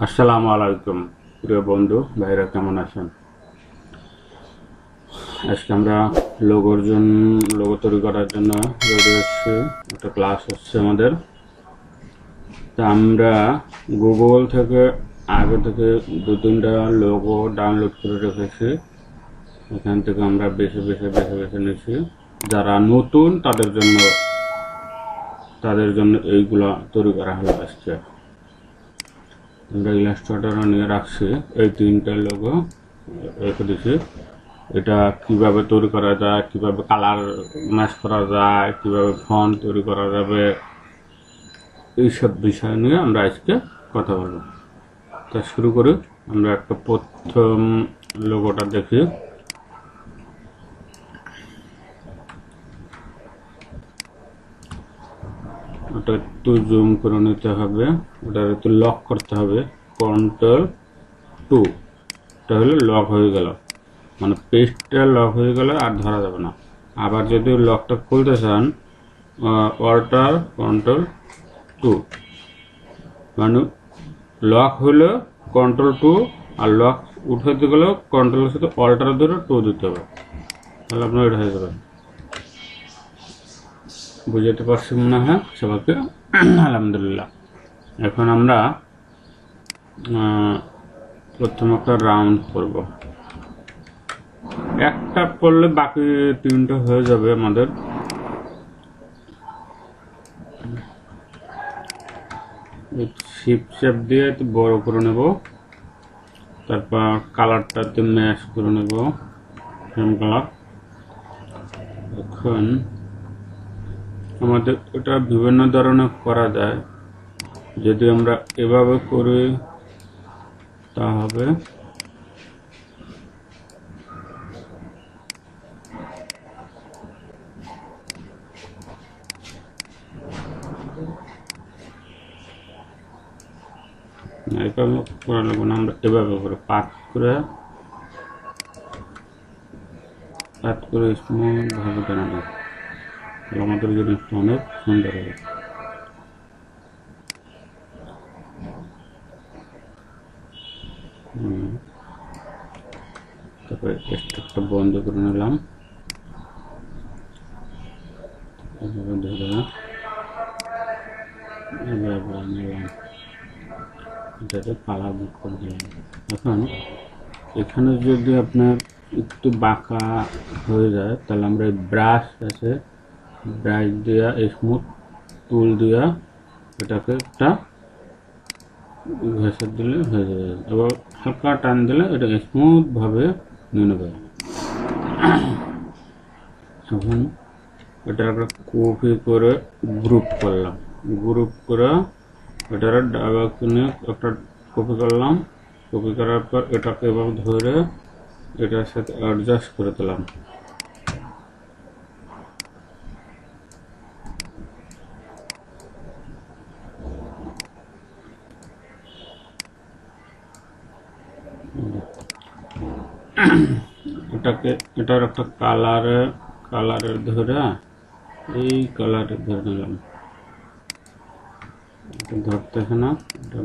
আসসালামু আলাইকুম প্রিয় বন্ধু ভাইরা, কেমন আছেন? আজকে আমরা লোগো তৈরি করার জন্য রেডি হচ্ছি। একটা ক্লাস হচ্ছে আমাদের। তা আমরা গুগল থেকে আগে থেকে দু তিনটা লোগো ডাউনলোড করে রেখেছি। এখান থেকে আমরা বেছে নিচ্ছি। যারা নতুন তাদের জন্য এইগুলা তৈরি করা হলো আজকে। আমরা ইলাস্ট্রেটর নিয়ে রাখছি, এই তিনটা লোগো রেখে দিচ্ছি। এটা কিভাবে তৈরি করা যায়, কিভাবে কালার ম্যাচ করা যায়, কিভাবে ফন্ট তৈরি করা যাবে, এইসব বিষয় নিয়ে আমরা আজকে কথা বলবো। তা শুরু করি। আমরা একটা প্রথম লোগোটা দেখি। ওটা একটু জুম করে নিতে হবে, ওটা একটু লক করতে হবে। Ctrl+2, এটা হলে লক হয়ে গেল, মানে পেজটা লক হয়ে গেলে আর ধরা যাবে না। আবার যদি লকটা খুলতে চান, Ctrl+2, মানে লক হলে Ctrl+2, আর লক উঠাতে গেলে কন্ট্রোলের সাথে অল্টার ধরে 2 দিতে হবে, তাহলে আপনার এটা হয়ে যাবে। বুঝতে পারছি মনে হয় সবাইকে? আলহামদুলিল্লাহ। এখন আমরা প্রথম একটা রাউন্ড করব। একটা করলে বাকি তিনটা হয়ে যাবে আমাদের। শিফট শেপ দিয়ে একটু বড় করে নেব, তারপর কালারটাতে ম্যাচ করে নেব, সেম কালার। এখন আমাদের এটা বিভিন্ন ধরনের করা যায়। যদি আমরা এভাবে করি তা হবে। এভাবে করা লাগবে না, আমরা এভাবে করে পাত করে স্মুথ ভাবে বানাবো, আমাদের জিনিসটা অনেক সুন্দর হবে। তারপরে স্ট্রোকটা বন্ধ করে নিলাম, এভাবে ধরে এভাবে নিলাম, এটাতে কালার বুক করে দিলাম। এখন এখানে যদি আপনার একটু বাঁকা হয়ে যায়, তাহলে আমরা ব্রাশ আছে, ব্রাশ দিয়া স্মুথ টুল দিয়া এটাকে একটা ঘষে দিলে হয়ে যাবে। এবার হালকা টান দিলে এটা স্মুথ ভাবে নিয়ে নেবে। এখন এটা একটা কপি করে গ্রুপ করলাম, গ্রুপ করে এটার ডাবা কিনে একটা কপি করলাম। কপি করার পর এটাকে এভাবে ধরে এটার সাথে অ্যাডজাস্ট করে দিলাম। এটার একটা কালারের ধরে এই কালারে ধরে নিলাম, ধরতেছে না, এটা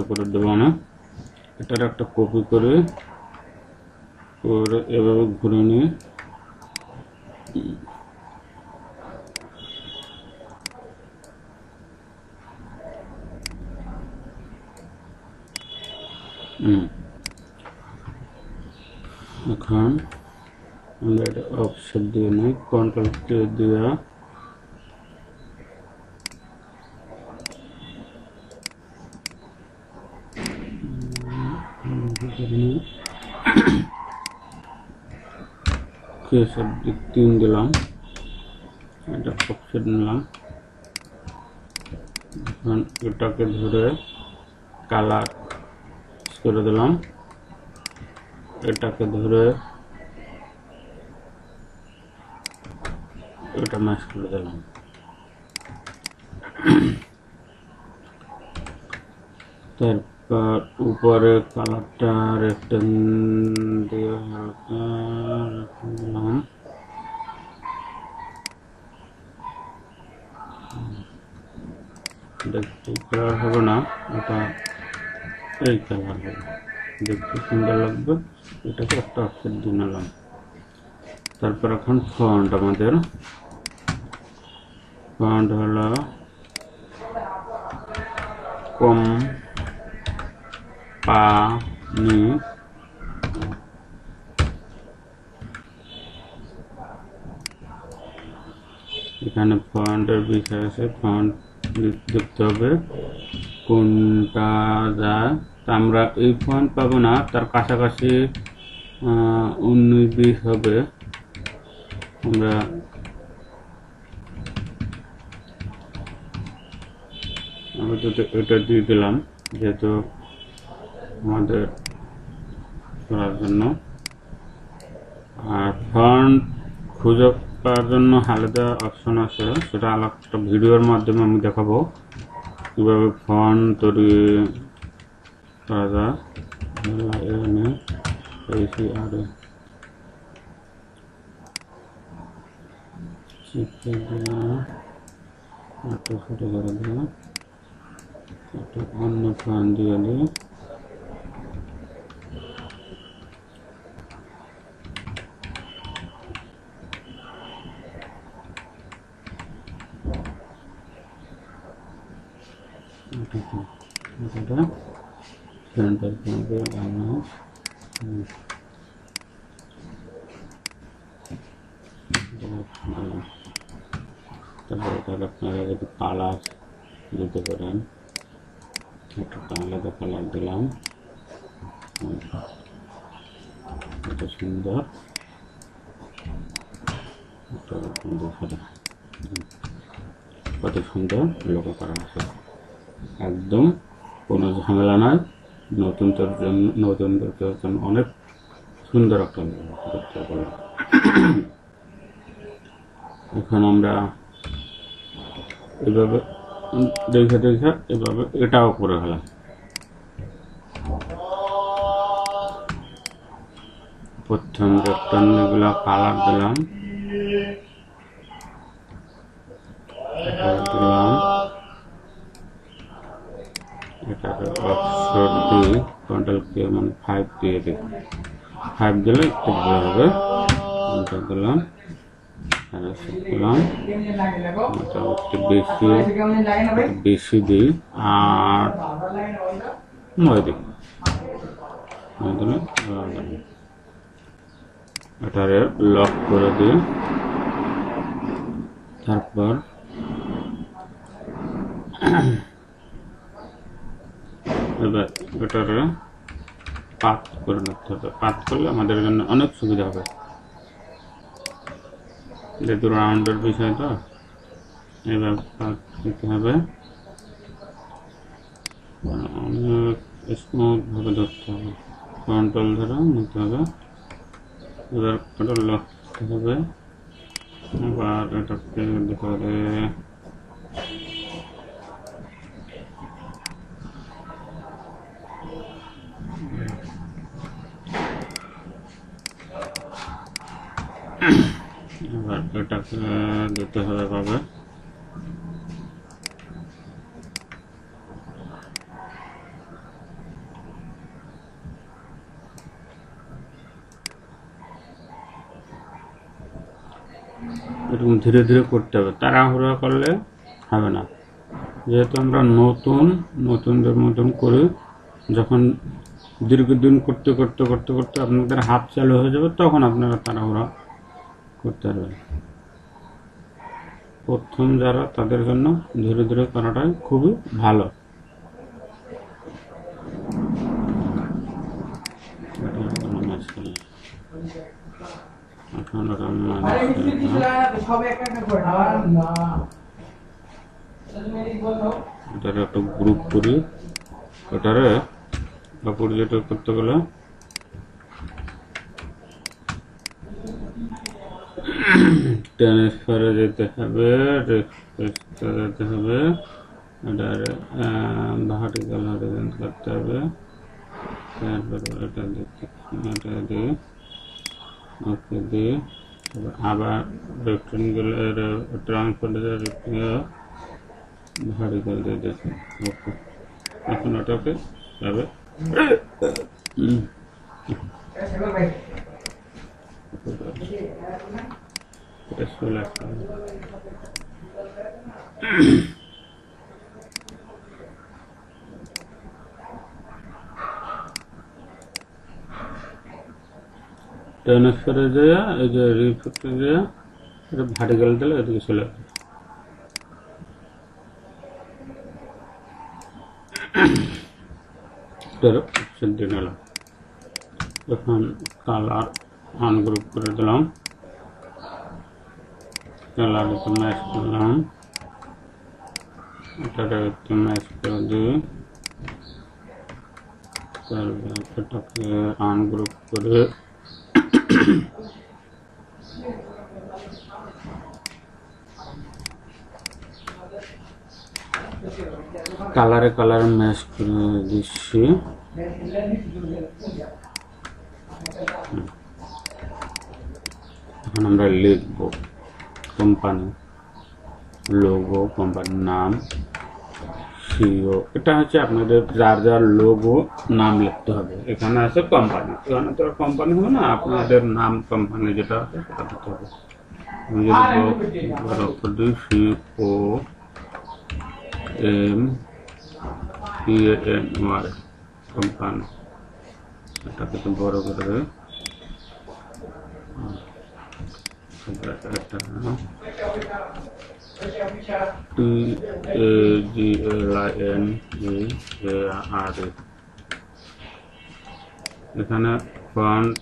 করে দেবো না। এটার একটা কপি করে এভাবে ঘুরে নিয়ে এখন আমরা এটা অফসেট দিয়ে নিই, Ctrl+K দেওয়া সব দিক 3 দিলাম, এটা অফসেট নিলাম। এখন এটাকে ধরে কালার করে দিলাম, এটাকে ধরে এটা ম্যাচ করে দিলাম। তারপর উপরে কালারটা রেক্টেন দিয়ে হালকা দিলাম। দেখতে কালার হবে না, এটা এই কালার হবে, দেখতে সুন্দর লাগবে। এটাকে একটা অফসেট দিয়ে নিলাম। তারপর এখন ফন্ট, আমাদের ফন্ট হলো কোম্পানি। এখানে ফন্টের বিষয় আছে, ফন্ট দেখতে হবে কোনটা যায়। তা আমরা এই ফন্ট পাবো না, তার কাছাকাছি 19-20 হবে। আমরা এটা দিয়ে দিলাম, যেহেতু আমাদের করার জন্য। আর ফন্ট খুঁজে পাওয়ার জন্য আলাদা অপশন আছে, সেটা আলাদা একটা ভিডিওর মাধ্যমে আমি দেখাবো কীভাবে ফন্ট তৈরি করা যায়। ছোটো করে দিলাম, অন্য ফন্ট দিয়ে দিই। সেন্টার করবে তারপরে তাহলে আপনারা যদি কালার দিতে পারেন, একটা আলাদা কালার দিলাম, এটা সুন্দর, কত সুন্দর লোগো করা আছে, একদম কোনো ঝামেলা নয়। নতুনদের জন্য অনেক সুন্দর একটা করতে পারবো। এখন আমরা এভাবে দেখে এভাবে এটাও করে গেলাম। প্রথম রেক্টাঙ্গেলগুলো কালার দিলাম, এটাকে অক্ষর দিয়ে কন্ট্রোল দিয়ে মানে 5 দিয়ে দিই। 5 দিলে একটু ভালো হবে। এটা দিলাম, একটু বেশি দিই, আর 9 দিই। এটারে লক করে দিই। তারপর এবার এটারে পাত করে নিতে হবে। পাত করলে আমাদের জন্য অনেক সুবিধা হবে, যেহেতু রাউন্ডের বিষয় তো। এবার পাত দিতে হবে, অনেক স্মুথ ভাবে ধরতে হবে, কন্ট্রোল ধরে নিতে হবে। এবার এটা লক করতে হবে। আবার এটাকে ধরে এবার এটাকে দিতে হবে ভাবে। এরকম ধীরে ধীরে করতে হবে, তাড়াহুড়া করলে হবে না। যেহেতু আমরা নতুনদের মতন করে যখন দীর্ঘদিন করতে করতে করতে করতে আপনাদের হাত চালু হয়ে যাবে, তখন আপনারা তাড়াহুড়া করতে পারবেন। প্রথম যারা, তাদের জন্য ধীরে ধীরে করাটাই খুবই ভালো। এটারে একটা গ্রুপ করি, এটারে অপোজিট করতে গেলে ট্রান্সফারে যেতে হবে, যেতে হবে, এটারে ভার্টিক্যাল করতে হবে। তারপরে এটা দিয়ে ওকে দিয়ে আবার রেক্টেঙ্গুলার ট্রান্সফার ভার্টিক্যাল দিয়ে দেখুন। ওকে, এখন ওটাকে যাবে ট্রান্সফারে যায় এই যে রিফ্লেক্টরে যায় এটা ভার্টিক্যাল দিলে এদিকে চলে আসবে। অপশন দিয়ে নিলাম, এখন কালার আনগ্রুপ করে দিলাম, কালার একটু ম্যাচ করলাম, এটাকে একটু ম্যাচ করে দিই, এটাকে আনগ্রুপ করে কালারে কালার ম্যাচ করে দিচ্ছি। এখন আমরা লিখব কোম্পানি লোগো, কোম্পানির নাম, সিও। এটা হচ্ছে আপনাদের যার যার লোগো নাম লিখতে হবে। এখানে আছে কোম্পানি, এখানে তো কোম্পানি হবে না, আপনাদের নাম কোম্পানি যেটা আছে সেটা দিতে হবে। আমি যদি COMPANY কোম্পানি, এটাকে তো বড় করে TAGLINEARE। এখানে ফন্ট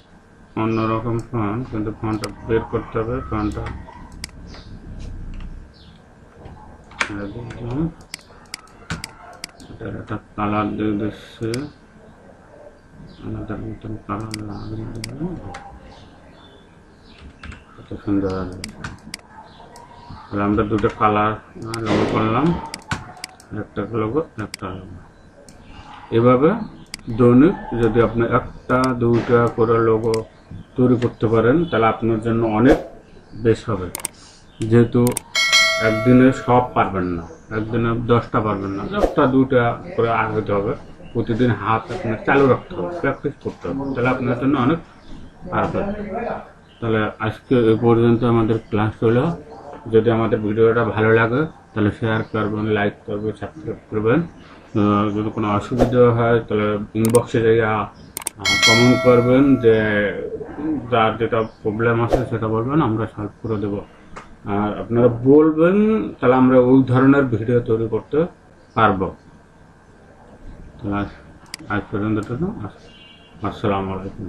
অন্যরকম ফন্ট, কিন্তু ফন্টটা বের করতে হবে। ফন্টটা একটা কালার দিয়ে দিচ্ছে, আমাদের মতন কালার লাগিয়ে দেবো, কত সুন্দর হবে। তাহলে আমরা দুটো কালার লোগো করলাম, একটা লোগো একটা লোগো। এভাবে দৈনিক যদি আপনি একটা দুইটা করে লোগো তৈরি করতে পারেন তাহলে আপনার জন্য অনেক বেশ হবে। যেহেতু একদিনে সব পারবেন না, একদিনে 10টা পারবেন না, 10টা 2টা করে আগাতে হবে। প্রতিদিন হাত আপনার চালু রাখতে হবে, প্র্যাকটিস করতে হবে, তাহলে আপনার জন্য অনেক পারবেন। তাহলে আজকে এই পর্যন্ত আমাদের ক্লাস হলো। যদি আমাদের ভিডিওটা ভালো লাগে তাহলে শেয়ার করবেন, লাইক করবেন, সাবস্ক্রাইব করবেন। যদি কোনো অসুবিধা হয় তাহলে ইনবক্সে যাইয়া কমেন্ট করবেন, যে যার যেটা প্রবলেম আছে সেটা বলবেন, আমরা সলভ করে দেবো। আর আপনারা বলবেন, তাহলে আমরা ওই ধরনের ভিডিও তৈরি করতে পারবো। তাহলে আজ পর্যন্ত আসসালামু আলাইকুম।